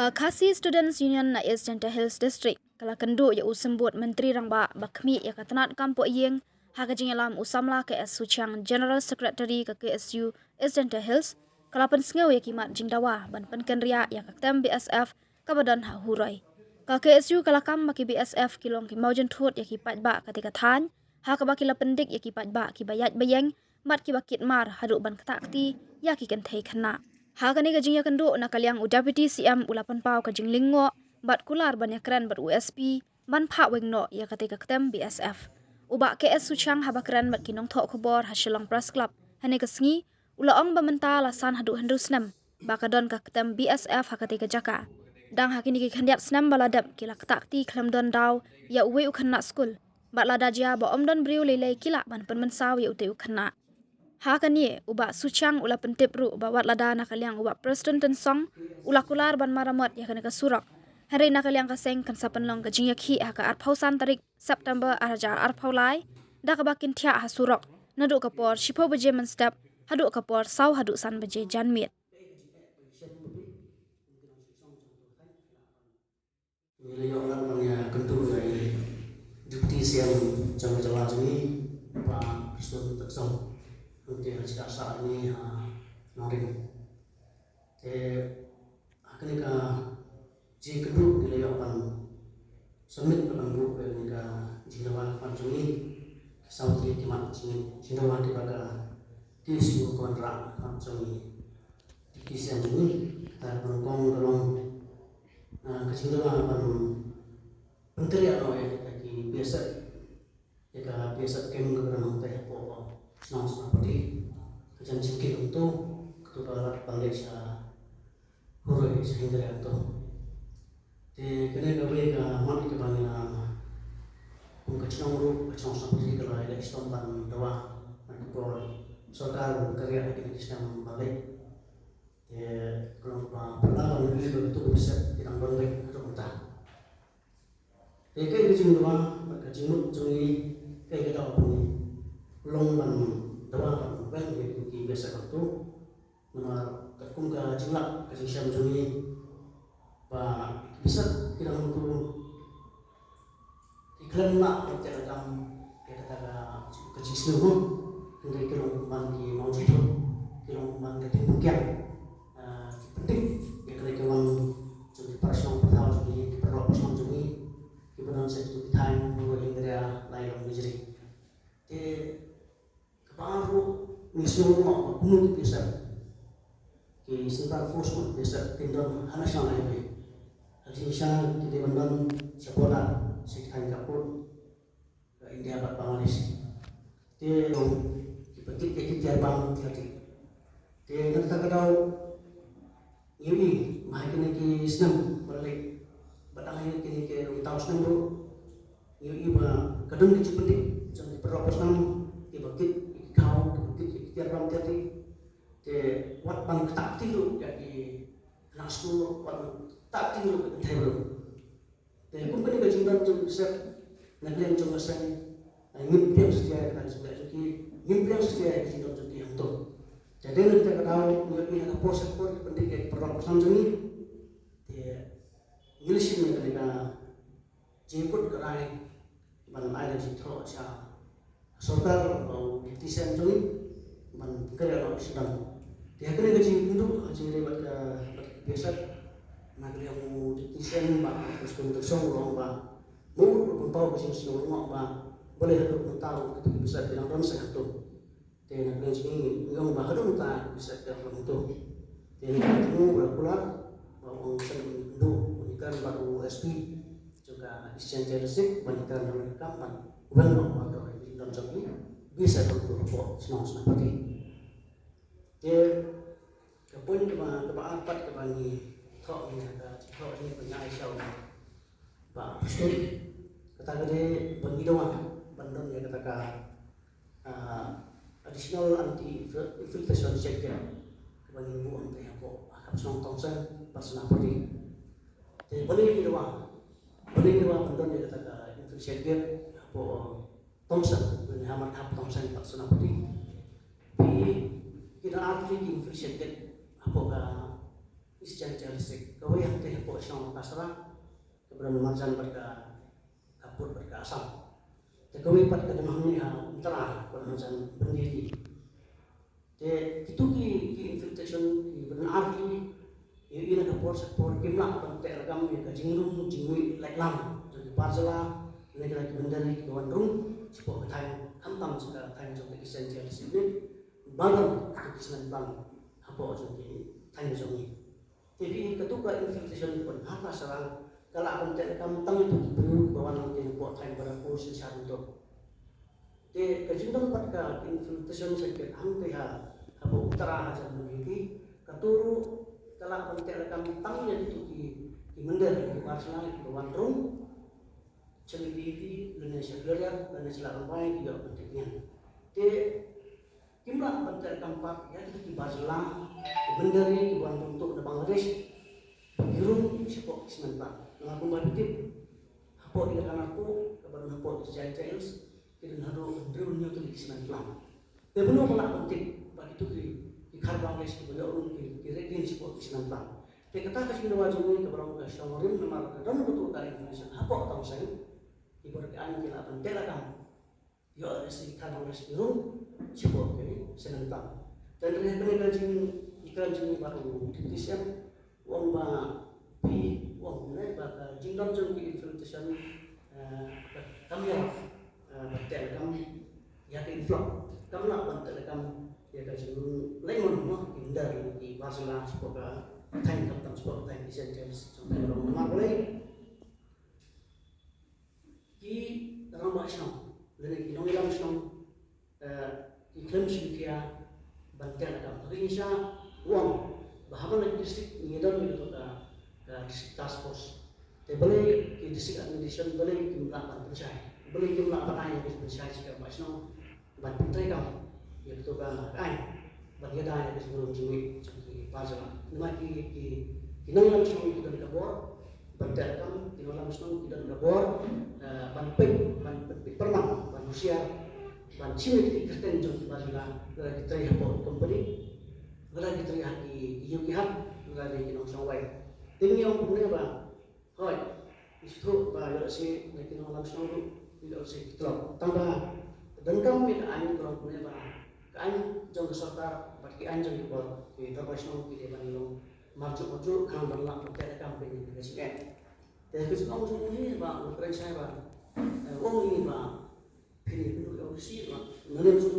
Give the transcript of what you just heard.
Khasi Students Union na East Center Hills District kala kendu ya usembut Menteri Rangba Bakmi ya katanat kampo yeng hakajing alam usamla ke Suchang General Secretary ke KSU East Center Hills kala pensngeu ya kimat jingdawa ban penken ria ya kaktem BSF kabadan ha hurai ka KSU kala kam maki BSF kilong ki maujen thut ya ki patba ketika than ha ka baki la pendik ya ki patba ki bayat bayeng mat ki bakit mar hadu ban katakti ya ki kan thei khana Hakani kajing ya kendo nakaliang Deputy CM ulapan pau kajing lingo bat kular banyak keren bat USP ban pha wengno ya ketika ketem BSF. Uba KS Suchang haba keren bat kinong thok khobor hasilong press club hane kesngi ula ong bamenta lasan hadu hendu snam bakadon ka ketem BSF hakati jaka. Dang hakini ki khandiap snam baladap kila ketakti klam don daw ya uwe ukhanna school. Bat lada jia ba omdon briu lele kila ban penmensaw ya ute ukhanna. Hakani uba Suchang ula pentip ru bawat lada nakaliang uba Preston Tensong ula kular ban maramot ya kana kasurak. Hari nakaliang kaseng kan sapenlong kajing yakhi haka arpausan tarik September arjar arpaulai da kabakin tia hasurok nadu kapor shipo beje menstep hadu kapor sau hadu san beje janmit. Nilai orang punya kentur dari Deputy CM Jawa ini Pak Kristus Tersong untuk saat ini naring. Akhirnya ka ji kedua nilai orang summit orang grup yang ka Jawa Panjungi Saudi Kimat Jawa di baga kisu kontrak Panjungi di kisah ini dan pengkong kelong kecintaan menteri atau yang biasa jika biasa kem kebenaran teh po senang seperti kerjaan singkir untuk ketua Malaysia huruf sehingga itu di kena gawe ke mati ke bangina kecil urut kecil seperti kalau ada istomban doa atau sokar kerja di sistem balik kalau perlawan itu bisa tidak boleh atau entah. Kayak kecil doa, kecil cumi kayak kita punya lomban doa kan di biasa itu menurut terkum ke jilak kecil siam cumi, pak bisa tidak untuk iklan nak kita dalam kita kata kecil semua, kita lomban di mau jatuh, lomban ketimpukian. Penting ya kerjaan jadi personal pertama jadi perlu personal jadi kemudian saya itu time dua India lain menjadi kebaru misi rumah penuh biasa ke central force biasa tindon nasional ini Indonesia kita bandang sekolah sekitar kapur ke India buat Bangladesh dia kita bang jadi dia nak tahu Yui, mahal kini senang balik, batang kini ke tahu senang bro. Yui bah kadang kecil penting, jangan diperlukan senang, dibakit kau, dibakit tiap tadi, ke wat bang takti tu, jadi naskul wat takti tu terus. Dan kumpul ni kecintaan tu bisa, nak lihat cuma sen, ngimpian setia kan sebelah lagi, ngimpian setia kecintaan tu yang tu. Jadi kita tahu ini ada proses penting kayak perlakuan ini, dia English ini mereka jemput kerai, mana ada jemput siapa, saudara atau desain ini, mana kerja orang sedang, dia kerja jemput lewat biasa, nak yang mau desain bah, terus untuk songong bah, mau berkumpul ke sini rumah bah, boleh untuk tahu kita bisa bilang dalam satu. Dan ini yang baharu tak bisa dalam itu. Dan itu berpulang bahwa orang itu berikan baru USP juga exchange resip berikan mereka uang atau dalam segi bisa berkumpul senang seperti. Dia kepun keempat kebani kau ini ada kau ini punya Aisyah Pak Ustaz kata dia penghidupan bandon dia katakan additional anti-infiltration checker kebanyakan buang teh aku akan senang sen pas napoli. Jadi boleh kita pendon dia kata infiltration checker aku Thompson dengan hamar hap Thompson pas napoli. Tapi kita arti infiltration checker aku isjan jalisik kau yang teh po sang pasra keberan marjan berka kapur berka asam kau ipat ke demang ni antara marjan berdiri te itu ki infiltration ki benar ahli ini nak por kimla pantai rekam ya kajingrum jingui leklam jadi parjala ini kita bendari kawan rum sebuah katain kantang sudah katain jom esensial di sini baru kesan plan apa jom ini katain jom ini jadi ketika infiltration pun apa serang kalau pantai rekam tang itu diberi bawa nanti buat katain pada kursi syarat itu te kajingrum pada infiltration sekit hampir apa utara hasil begini keturu kalau pantai rekam tangnya itu di mendar di parcela di bawah rum celiti Indonesia gelar dan selatan baik juga pentingnya. Di kimlah pantai kampak ya itu di parcela di mendar di bawah untuk di Bangladesh biru sepok sementara. Mengaku berarti apa dia kan aku kepada apa di Jails kita harus drone itu di sementara. Tapi benar pula penting bagi itu di Bangladesh di bawah di region sepok di sementara. Tapi kata kasih wajib ini kepada Syamarin memang dan betul kali Indonesia apa tahu saya ibaratkan kita pantai rakam ya si kalau resmirum cukup ini senentang dan mereka ikan jenis baru ditiskan uang pi uang naik bakal jingkam jengki infiltration kami ya pantai rakam ya ke inflok kami nak pantai rakam ya ke jenis lemon mah indah di Barcelona semoga time tentang sport time di Sanchez sampai orang nama boleh ki dalam bahasa lagi kita dalam Islam iklim syariah bantuan agama Indonesia uang bahagian dari distrik Medan itu ke distrik task force boleh di distrik administration boleh jumlah percaya boleh jumlah apa yang percaya jika bahasa bantuan mereka itu kan bagi ada yang sebelum jumlah seperti bahasa nama kita dalam Islam itu dan kabur berdagang di dalam Islam tidak gabor panpeng pernah manusia pan cimit di Kristen jom Barcelona lagi teriak po company lagi teriak di Yukihan lagi di Nong Sawai ini yang punya ba hoi itu ba yo si lagi dalam Islam itu si itu tambah dan kamu itu angin kurang punya ba kan jom serta bagi anjing di bawah di dalam Islam di depan maju kan berlaku pada kampanye di sini. Dan kesukaan musuh ini pak, keren saya pak. Ini pak, pilih yang bersih pak. Nanti musuh